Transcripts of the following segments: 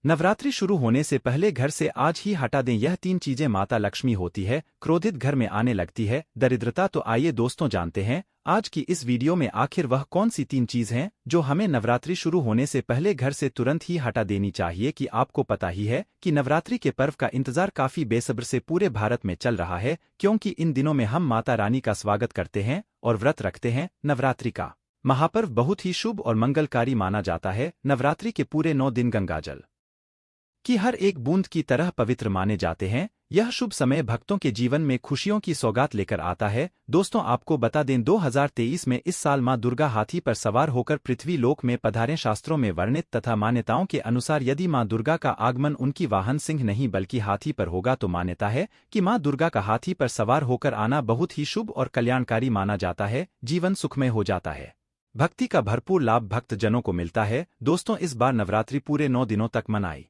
नवरात्रि शुरू होने से पहले घर से आज ही हटा दें यह 3 चीजें। माता लक्ष्मी होती है, क्रोधित घर में आने लगती है, दरिद्रता। तो आइए दोस्तों जानते हैं आज की इस वीडियो में आखिर वह कौन सी 3 चीज हैं जो हमें नवरात्रि शुरू होने से पहले घर से तुरंत ही हटा देनी चाहिए। कि आपको पता ही है कि नवरात्रि के पर्व का इंतजार काफी बेसब्र से पूरे भारत में चल रहा है, क्योंकि इन दिनों में हम माता रानी का स्वागत करते हैं और व्रत रखते हैं। नवरात्रि का महापर्व बहुत ही शुभ और मंगलकारी माना जाता है। नवरात्रि के पूरे 9 दिन गंगाजल की हर एक बूंद की तरह पवित्र माने जाते हैं। यह शुभ समय भक्तों के जीवन में खुशियों की सौगात लेकर आता है। दोस्तों आपको बता दें 2023 में इस साल मां दुर्गा हाथी पर सवार होकर पृथ्वी लोक में पधारें। शास्त्रों में वर्णित तथा मान्यताओं के अनुसार यदि मां दुर्गा का आगमन उनकी वाहन सिंह नहीं बल्कि हाथी पर होगा तो मान्यता है कि मां दुर्गा का हाथी पर सवार होकर आना बहुत ही शुभ और कल्याणकारी माना जाता है। जीवन सुखमय हो जाता है, भक्ति का भरपूर लाभ भक्तजनों को मिलता है। दोस्तों इस बार नवरात्रि पूरे 9 दिनों तक मनाई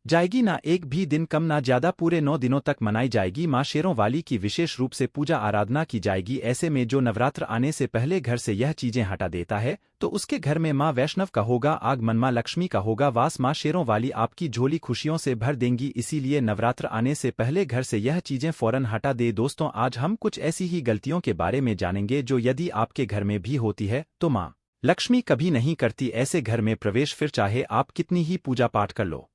जाएगी, ना एक भी दिन कम ना ज्यादा, पूरे 9 दिनों तक मनाई जाएगी। मां शेरों वाली की विशेष रूप से पूजा आराधना की जाएगी। ऐसे में जो नवरात्र आने से पहले घर से यह चीजें हटा देता है तो उसके घर में मां वैष्णव का होगा आगमन, मां लक्ष्मी का होगा वास। मां शेरों वाली आपकी झोली खुशियों से भर देंगी, इसीलिए नवरात्र आने से पहले घर से यह चीजें फौरन हटा दे। दोस्तों आज हम कुछ ऐसी ही गलतियों के बारे में जानेंगे जो यदि आपके घर में भी होती है तो मां लक्ष्मी कभी नहीं करती ऐसे घर में प्रवेश, फिर चाहे आप कितनी ही पूजा पाठ कर लो,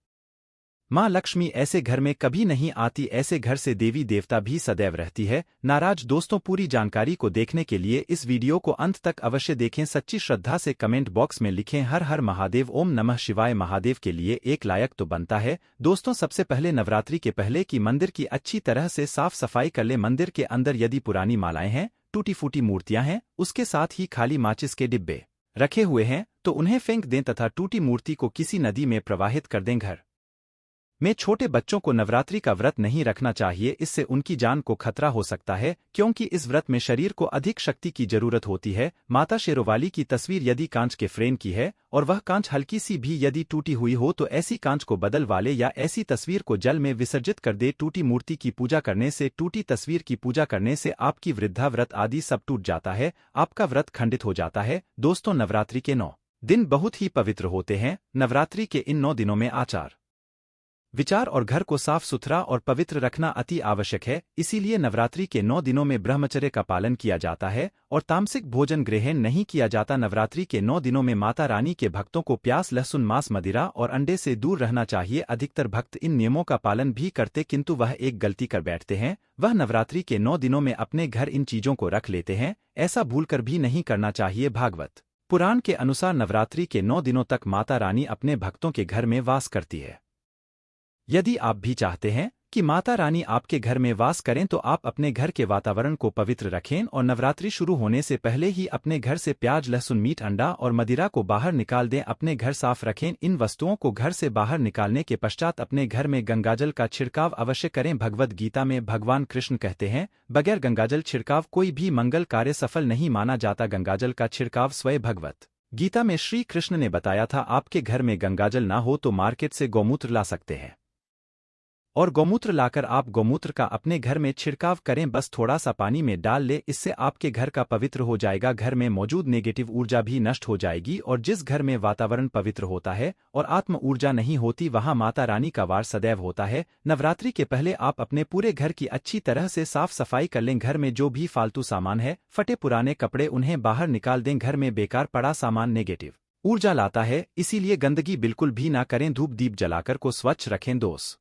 मां लक्ष्मी ऐसे घर में कभी नहीं आती। ऐसे घर से देवी देवता भी सदैव रहती है नाराज। दोस्तों पूरी जानकारी को देखने के लिए इस वीडियो को अंत तक अवश्य देखें। सच्ची श्रद्धा से कमेंट बॉक्स में लिखें हर हर महादेव, ओम नमः शिवाय। महादेव के लिए एक लायक तो बनता है। दोस्तों सबसे पहले नवरात्रि के पहले की मंदिर की अच्छी तरह से साफ सफाई कर ले। मंदिर के अंदर यदि पुरानी मालाएं हैं, टूटी फूटी मूर्तियां हैं, उसके साथ ही खाली माचिस के डिब्बे रखे हुए हैं तो उन्हें फेंक दें तथा टूटी मूर्ति को किसी नदी में प्रवाहित कर दें। घर में छोटे बच्चों को नवरात्रि का व्रत नहीं रखना चाहिए, इससे उनकी जान को खतरा हो सकता है, क्योंकि इस व्रत में शरीर को अधिक शक्ति की जरूरत होती है। माता शेरोवाली की तस्वीर यदि कांच के फ्रेम की है और वह कांच हल्की सी भी यदि टूटी हुई हो तो ऐसी कांच को बदल वाले या ऐसी तस्वीर को जल में विसर्जित कर दे। टूटी मूर्ति की पूजा करने से, टूटी तस्वीर की पूजा करने से आपकी वृद्धा व्रत आदि सब टूट जाता है, आपका व्रत खंडित हो जाता है। दोस्तों नवरात्रि के 9 दिन बहुत ही पवित्र होते हैं। नवरात्रि के इन 9 दिनों में आचार विचार और घर को साफ सुथरा और पवित्र रखना अति आवश्यक है। इसीलिए नवरात्रि के 9 दिनों में ब्रह्मचर्य का पालन किया जाता है और तामसिक भोजन ग्रहण नहीं किया जाता। नवरात्रि के 9 दिनों में माता रानी के भक्तों को प्याज, लहसुन, मांस, मदिरा और अंडे से दूर रहना चाहिए। अधिकतर भक्त इन नियमों का पालन भी करते, किंतु वह एक गलती कर बैठते हैं, वह नवरात्रि के 9 दिनों में अपने घर इन चीजों को रख लेते हैं। ऐसा भूलकर भी नहीं करना चाहिए। भागवत पुराण के अनुसार नवरात्रि के 9 दिनों तक माता रानी अपने भक्तों के घर में वास करती है। यदि आप भी चाहते हैं कि माता रानी आपके घर में वास करें तो आप अपने घर के वातावरण को पवित्र रखें और नवरात्रि शुरू होने से पहले ही अपने घर से प्याज, लहसुन, मीट, अंडा और मदिरा को बाहर निकाल दें। अपने घर साफ रखें। इन वस्तुओं को घर से बाहर निकालने के पश्चात अपने घर में गंगाजल का छिड़काव अवश्य करें। भगवद गीता में भगवान कृष्ण कहते हैं, बगैर गंगाजल छिड़काव कोई भी मंगल कार्य सफल नहीं माना जाता। गंगाजल का छिड़काव स्वयं भगवत गीता में श्री कृष्ण ने बताया था। आपके घर में गंगाजल ना हो तो मार्केट से गौमूत्र ला सकते हैं और गौमूत्र लाकर आप गौमूत्र का अपने घर में छिड़काव करें। बस थोड़ा सा पानी में डाल ले, इससे आपके घर का पवित्र हो जाएगा। घर में मौजूद नेगेटिव ऊर्जा भी नष्ट हो जाएगी और जिस घर में वातावरण पवित्र होता है और आत्म ऊर्जा नहीं होती वहां माता रानी का वार सदैव होता है। नवरात्रि के पहले आप अपने पूरे घर की अच्छी तरह से साफ सफाई कर लें। घर में जो भी फालतू सामान है, फटे पुराने कपड़े, उन्हें बाहर निकाल दें। घर में बेकार पड़ा सामान नेगेटिव ऊर्जा लाता है, इसीलिए गंदगी बिल्कुल भी ना करें। धूप दीप जलाकर को स्वच्छ रखें। दोस्त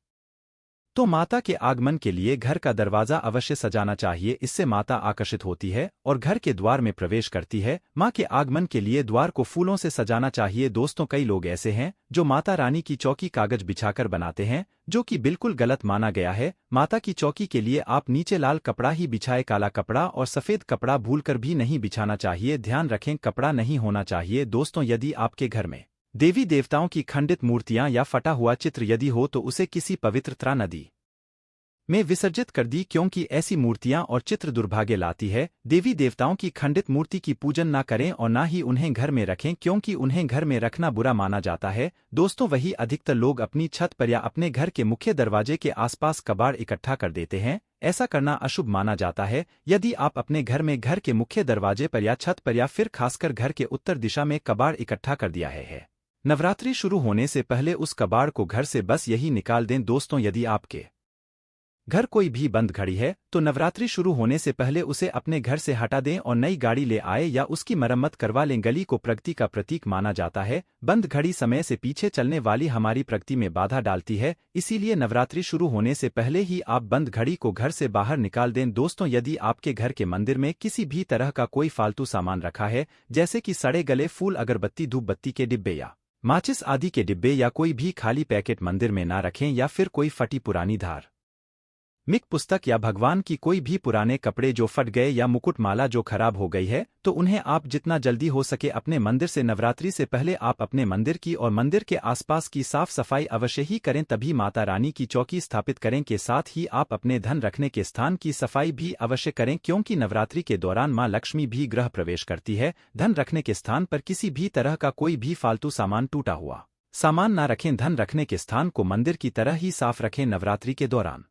तो माता के आगमन के लिए घर का दरवाजा अवश्य सजाना चाहिए, इससे माता आकर्षित होती है और घर के द्वार में प्रवेश करती है। मां के आगमन के लिए द्वार को फूलों से सजाना चाहिए। दोस्तों कई लोग ऐसे हैं जो माता रानी की चौकी कागज बिछाकर बनाते हैं, जो कि बिल्कुल गलत माना गया है। माता की चौकी के लिए आप नीचे लाल कपड़ा ही बिछाए, काला कपड़ा और सफेद कपड़ा भूलकर भी नहीं बिछाना चाहिए। ध्यान रखें कपड़ा नहीं होना चाहिए। दोस्तों यदि आपके घर में देवी देवताओं की खंडित मूर्तियां या फटा हुआ चित्र यदि हो तो उसे किसी पवित्रता नदी में विसर्जित कर दी, क्योंकि ऐसी मूर्तियां और चित्र दुर्भाग्य लाती है। देवी देवताओं की खंडित मूर्ति की पूजन ना करें और ना ही उन्हें घर में रखें, क्योंकि उन्हें घर में रखना बुरा माना जाता है। दोस्तों वही अधिकतर लोग अपनी छत पर या अपने घर के मुख्य दरवाजे के आसपास कबाड़ इकट्ठा कर देते हैं। ऐसा करना अशुभ माना जाता है। यदि आप अपने घर में घर के मुख्य दरवाजे पर या छत पर या फिर खासकर घर के उत्तर दिशा में कबाड़ इकट्ठा कर दिया है नवरात्रि शुरू होने से पहले उस कबाड़ को घर से बस यही निकाल दें दोस्तों। यदि आपके घर कोई भी बंद घड़ी है तो नवरात्रि शुरू होने से पहले उसे अपने घर से हटा दें और नई गाड़ी ले आए या उसकी मरम्मत करवा लें। गली को प्रगति का प्रतीक माना जाता है। बंद घड़ी समय से पीछे चलने वाली हमारी प्रगति में बाधा डालती है, इसीलिए नवरात्रि शुरू होने से पहले ही आप बंद घड़ी को घर से बाहर निकाल दें दोस्तों। यदि आपके घर के मंदिर में किसी भी तरह का कोई फालतू सामान रखा है, जैसे कि सड़े गले फूल, अगरबत्ती, धूप बत्ती के डिब्बे या माचिस आदि के डिब्बे, या कोई भी खाली पैकेट मंदिर में ना रखें, या फिर कोई फटी पुरानी धार मिक पुस्तक या भगवान की कोई भी पुराने कपड़े जो फट गए या मुकुट माला जो खराब हो गई है, तो उन्हें आप जितना जल्दी हो सके अपने मंदिर से नवरात्रि से पहले आप अपने मंदिर की और मंदिर के आसपास की साफ सफाई अवश्य ही करें। तभी माता रानी की चौकी स्थापित करें के साथ ही आप अपने धन रखने के स्थान की सफाई भी अवश्य करें, क्योंकि नवरात्रि के दौरान मां लक्ष्मी भी गृह प्रवेश करती है। धन रखने के स्थान पर किसी भी तरह का कोई भी फालतू सामान, टूटा हुआ सामान ना रखें। धन रखने के स्थान को मंदिर की तरह ही साफ रखें। नवरात्रि के दौरान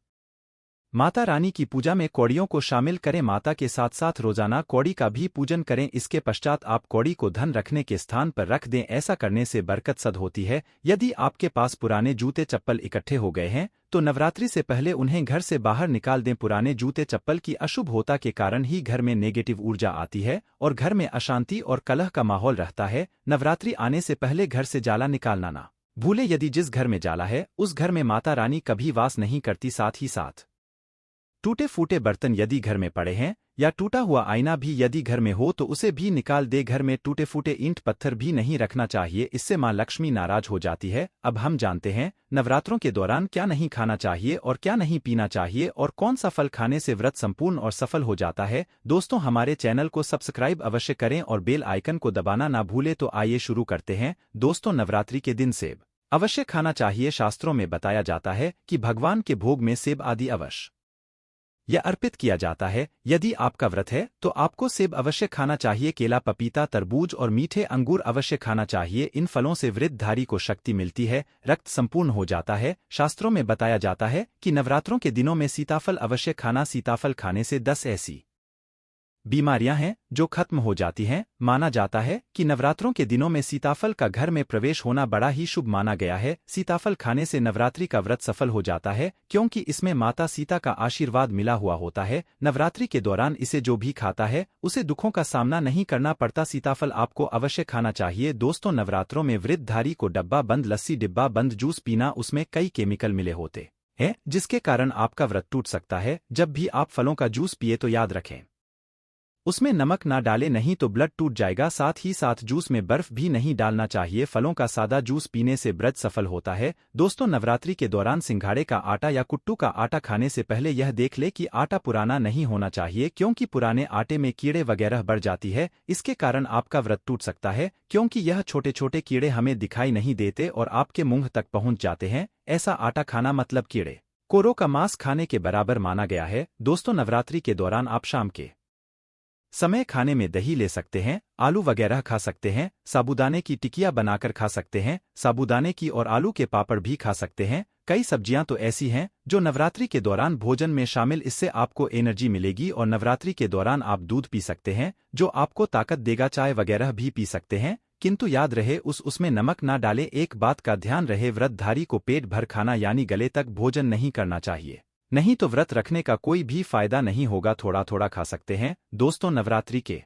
माता रानी की पूजा में कौड़ियों को शामिल करें। माता के साथ साथ रोजाना कौड़ी का भी पूजन करें। इसके पश्चात आप कौड़ी को धन रखने के स्थान पर रख दें। ऐसा करने से बरकत सद होती है। यदि आपके पास पुराने जूते चप्पल इकट्ठे हो गए हैं तो नवरात्रि से पहले उन्हें घर से बाहर निकाल दें। पुराने जूते चप्पल की अशुभता के कारण ही घर में नेगेटिव ऊर्जा आती है और घर में अशांति और कलह का माहौल रहता है। नवरात्रि आने से पहले घर से जाला निकालना ना भूले। यदि जिस घर में जाला है उस घर में माता रानी कभी वास नहीं करती। साथ ही साथ टूटे फूटे बर्तन यदि घर में पड़े हैं या टूटा हुआ आईना भी यदि घर में हो तो उसे भी निकाल दे। घर में टूटे फूटे ईंट पत्थर भी नहीं रखना चाहिए, इससे मां लक्ष्मी नाराज हो जाती है। अब हम जानते हैं नवरात्रों के दौरान क्या नहीं खाना चाहिए और क्या नहीं पीना चाहिए और कौन सा फल खाने से व्रत संपूर्ण और सफल हो जाता है। दोस्तों, हमारे चैनल को सब्सक्राइब अवश्य करें और बेल आइकन को दबाना ना भूले। तो आइए शुरू करते हैं दोस्तों। नवरात्रि के दिन सेब अवश्य खाना चाहिए। शास्त्रों में बताया जाता है कि भगवान के भोग में सेब आदि अवश्य यह अर्पित किया जाता है। यदि आपका व्रत है तो आपको सेब अवश्य खाना चाहिए। केला, पपीता, तरबूज और मीठे अंगूर अवश्य खाना चाहिए। इन फलों से वृद्धधारी को शक्ति मिलती है, रक्त संपूर्ण हो जाता है। शास्त्रों में बताया जाता है कि नवरात्रों के दिनों में सीताफल अवश्य खाना। सीताफल खाने से 10 ऐसी बीमारियां हैं जो खत्म हो जाती हैं। माना जाता है कि नवरात्रों के दिनों में सीताफल का घर में प्रवेश होना बड़ा ही शुभ माना गया है। सीताफल खाने से नवरात्रि का व्रत सफल हो जाता है, क्योंकि इसमें माता सीता का आशीर्वाद मिला हुआ होता है। नवरात्रि के दौरान इसे जो भी खाता है उसे दुखों का सामना नहीं करना पड़ता। सीताफल आपको अवश्य खाना चाहिए। दोस्तों, नवरात्रों में वृद्धधारी को डब्बा बंद लस्सी, डिब्बा बंद जूस पीना, उसमें कई केमिकल मिले होते हैं जिसके कारण आपका व्रत टूट सकता है। जब भी आप फलों का जूस पिए तो याद रखें उसमें नमक ना डालें, नहीं तो ब्लड टूट जाएगा। साथ ही साथ जूस में बर्फ भी नहीं डालना चाहिए। फलों का सादा जूस पीने से व्रत सफल होता है। दोस्तों, नवरात्रि के दौरान सिंघाड़े का आटा या कुट्टू का आटा खाने से पहले यह देख ले कि आटा पुराना नहीं होना चाहिए, क्योंकि पुराने आटे में कीड़े वगैरह बढ़ जाती है। इसके कारण आपका व्रत टूट सकता है, क्योंकि यह छोटे छोटे कीड़े हमें दिखाई नहीं देते और आपके मुंह तक पहुंच जाते हैं। ऐसा आटा खाना मतलब कीड़े कोरों का मांस खाने के बराबर माना गया है। दोस्तों, नवरात्रि के दौरान आप शाम के समय खाने में दही ले सकते हैं, आलू वगैरह खा सकते हैं, साबूदाने की टिकिया बनाकर खा सकते हैं, साबूदाने की और आलू के पापड़ भी खा सकते हैं। कई सब्जियां तो ऐसी हैं जो नवरात्रि के दौरान भोजन में शामिल, इससे आपको एनर्जी मिलेगी। और नवरात्रि के दौरान आप दूध पी सकते हैं जो आपको ताकत देगा। चाय वगैरह भी पी सकते हैं, किंतु याद रहे उसमें नमक ना डाले। एक बात का ध्यान रहे, व्रतधारी को पेट भर खाना यानी गले तक भोजन नहीं करना चाहिए, नहीं तो व्रत रखने का कोई भी फायदा नहीं होगा। थोड़ा थोड़ा खा सकते हैं। दोस्तों, नवरात्रि के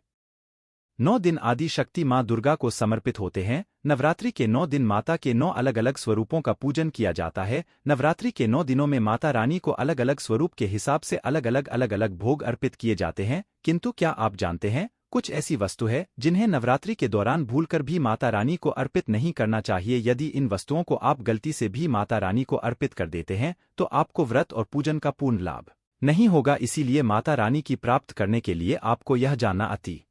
9 दिन आदि शक्ति मां दुर्गा को समर्पित होते हैं। नवरात्रि के 9 दिन माता के 9 अलग अलग स्वरूपों का पूजन किया जाता है। नवरात्रि के 9 दिनों में माता रानी को अलग अलग स्वरूप के हिसाब से अलग अलग भोग अर्पित किए जाते हैं। किंतु क्या आप जानते हैं, कुछ ऐसी वस्तु है जिन्हें नवरात्रि के दौरान भूलकर भी माता रानी को अर्पित नहीं करना चाहिए। यदि इन वस्तुओं को आप गलती से भी माता रानी को अर्पित कर देते हैं तो आपको व्रत और पूजन का पूर्ण लाभ नहीं होगा। इसीलिए माता रानी की प्राप्त करने के लिए आपको यह जानना अति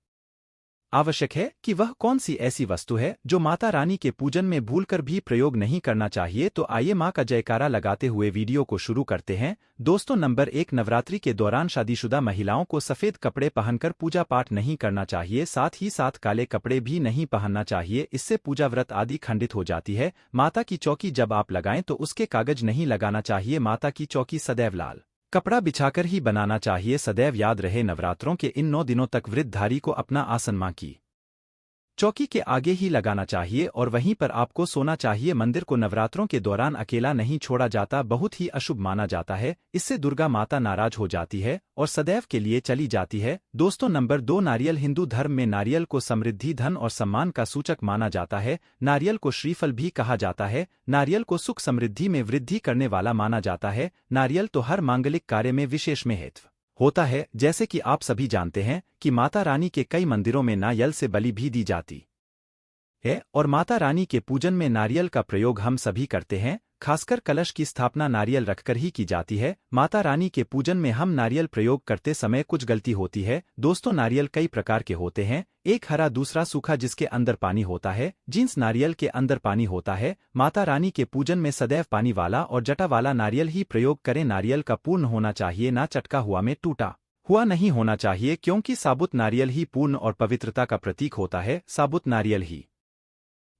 आवश्यक है कि वह कौन सी ऐसी वस्तु है जो माता रानी के पूजन में भूलकर भी प्रयोग नहीं करना चाहिए। तो आइए मां का जयकारा लगाते हुए वीडियो को शुरू करते हैं। दोस्तों, नंबर 1, नवरात्रि के दौरान शादीशुदा महिलाओं को सफेद कपड़े पहनकर पूजा पाठ नहीं करना चाहिए। साथ ही साथ काले कपड़े भी नहीं पहनना चाहिए, इससे पूजा व्रत आदि खंडित हो जाती है। माता की चौकी जब आप लगाएं तो उसके कागज नहीं लगाना चाहिए। माता की चौकी सदैव लाल कपड़ा बिछाकर ही बनाना चाहिए। सदैव याद रहे, नवरात्रों के इन 9 दिनों तक वृद्धधारी को अपना आसन मां की चौकी के आगे ही लगाना चाहिए और वहीं पर आपको सोना चाहिए। मंदिर को नवरात्रों के दौरान अकेला नहीं छोड़ा जाता, बहुत ही अशुभ माना जाता है। इससे दुर्गा माता नाराज हो जाती है और सदैव के लिए चली जाती है। दोस्तों, नंबर 2, नारियल। हिंदू धर्म में नारियल को समृद्धि, धन और सम्मान का सूचक माना जाता है। नारियल को श्रीफल भी कहा जाता है। नारियल को सुख समृद्धि में वृद्धि करने वाला माना जाता है। नारियल तो हर मांगलिक कार्य में विशेष महत्व होता है। जैसे कि आप सभी जानते हैं कि माता रानी के कई मंदिरों में नारियल से बलि भी दी जाती है और माता रानी के पूजन में नारियल का प्रयोग हम सभी करते हैं। खासकर कलश की स्थापना नारियल रखकर ही की जाती है। माता रानी के पूजन में हम नारियल प्रयोग करते समय कुछ गलती होती है। दोस्तों, नारियल कई प्रकार के होते हैं, एक हरा, दूसरा सूखा जिसके अंदर पानी होता है। जींस नारियल के अंदर पानी होता है। माता रानी के पूजन में सदैव पानी वाला और जटा वाला नारियल ही प्रयोग करें। नारियल का पूर्ण होना चाहिए, ना चटका हुआ में टूटा हुआ नहीं होना चाहिए, क्योंकि साबुत नारियल ही पूर्ण और पवित्रता का प्रतीक होता है। साबुत नारियल ही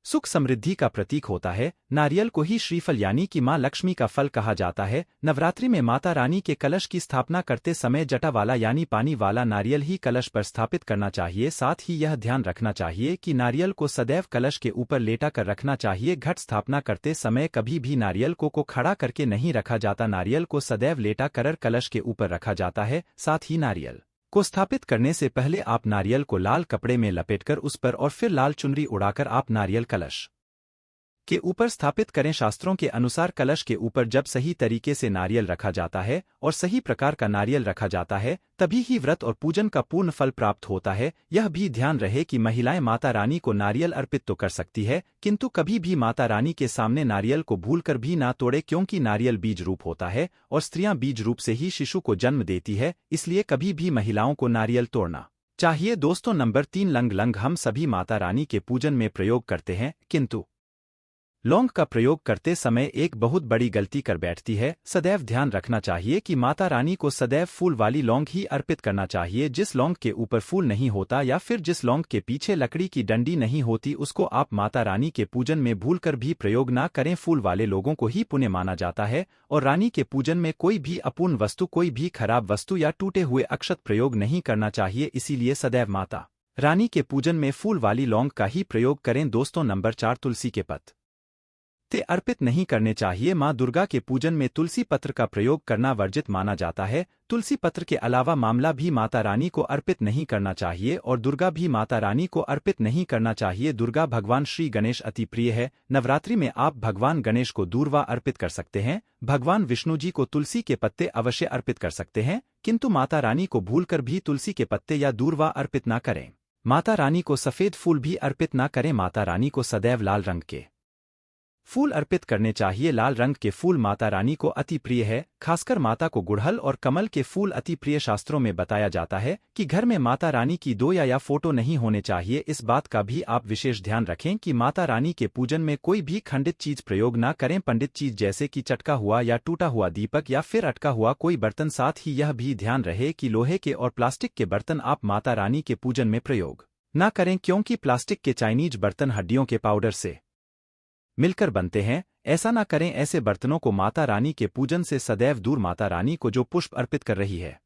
सुख समृद्धि का प्रतीक होता है। नारियल को ही श्रीफल यानी कि मां लक्ष्मी का फल कहा जाता है। नवरात्रि में माता रानी के कलश की स्थापना करते समय जटा वाला यानी पानी वाला नारियल ही कलश पर स्थापित करना चाहिए। साथ ही यह ध्यान रखना चाहिए कि नारियल को सदैव कलश के ऊपर लेटा कर रखना चाहिए। घट स्थापना करते समय कभी भी नारियल को खड़ा करके नहीं रखा जाता, नारियल को सदैव लेटा कर कलश के ऊपर रखा जाता है। साथ ही नारियल को स्थापित करने से पहले आप नारियल को लाल कपड़े में लपेटकर उस पर और फिर लाल चुनरी उड़ाकर आप नारियल कलश के ऊपर स्थापित करें। शास्त्रों के अनुसार कलश के ऊपर जब सही तरीके से नारियल रखा जाता है और सही प्रकार का नारियल रखा जाता है, तभी ही व्रत और पूजन का पूर्ण फल प्राप्त होता है। यह भी ध्यान रहे कि महिलाएं माता रानी को नारियल अर्पित तो कर सकती है, किंतु कभी भी माता रानी के सामने नारियल को भूलकर भी ना तोड़े, क्योंकि नारियल बीज रूप होता है और स्त्रियां बीज रूप से ही शिशु को जन्म देती है, इसलिए कभी भी महिलाओं को नारियल तोड़ना चाहिए। दोस्तों, नंबर 3, लंग। लंग हम सभी माता रानी के पूजन में प्रयोग करते हैं, किंतु लौंग का प्रयोग करते समय एक बहुत बड़ी गलती कर बैठती है। सदैव ध्यान रखना चाहिए कि माता रानी को सदैव फूल वाली लौंग ही अर्पित करना चाहिए। जिस लौंग के ऊपर फूल नहीं होता या फिर जिस लौंग के पीछे लकड़ी की डंडी नहीं होती, उसको आप माता रानी के पूजन में भूलकर भी प्रयोग ना करें। फूल वाले लोगों को ही पुण्य माना जाता है और रानी के पूजन में कोई भी अपूर्ण वस्तु, कोई भी खराब वस्तु या टूटे हुए अक्षत प्रयोग नहीं करना चाहिए। इसीलिए सदैव माता रानी के पूजन में फूल वाली लौंग का ही प्रयोग करें। दोस्तों, नंबर 4, तुलसी के पत्ते अर्पित नहीं करने चाहिए। मां दुर्गा के पूजन में तुलसी पत्र का प्रयोग करना वर्जित माना जाता है। तुलसी पत्र के अलावा मामला भी माता रानी को अर्पित नहीं करना चाहिए और दुर्गा भी माता रानी को अर्पित नहीं करना चाहिए। दुर्गा भगवान श्री गणेश अति प्रिय है। नवरात्रि में आप भगवान गणेश को दूर्वा अर्पित कर सकते हैं। भगवान विष्णु जी को तुलसी के पत्ते अवश्य अर्पित कर सकते हैं, किंतु माता रानी को भूलकर भी तुलसी के पत्ते या दूर्वा अर्पित न करें। माता रानी को सफेद फूल भी अर्पित न करें। माता रानी को सदैव लाल रंग के फूल अर्पित करने चाहिए। लाल रंग के फूल माता रानी को अति प्रिय है। खासकर माता को गुड़हल और कमल के फूल अति प्रिय। शास्त्रों में बताया जाता है कि घर में माता रानी की दो या फोटो नहीं होने चाहिए। इस बात का भी आप विशेष ध्यान रखें कि माता रानी के पूजन में कोई भी खंडित चीज प्रयोग ना करें। पंडित चीज जैसे कि चटका हुआ या टूटा हुआ दीपक या फिर अटका हुआ कोई बर्तन। साथ ही यह भी ध्यान रहे कि लोहे के और प्लास्टिक के बर्तन आप माता रानी के पूजन में प्रयोग ना करें, क्योंकि प्लास्टिक के चाइनीज बर्तन हड्डियों के पाउडर से मिलकर बनते हैं। ऐसा ना करें। ऐसे बर्तनों को माता रानी के पूजन से सदैव दूर। माता रानी को जो पुष्प अर्पित कर रही है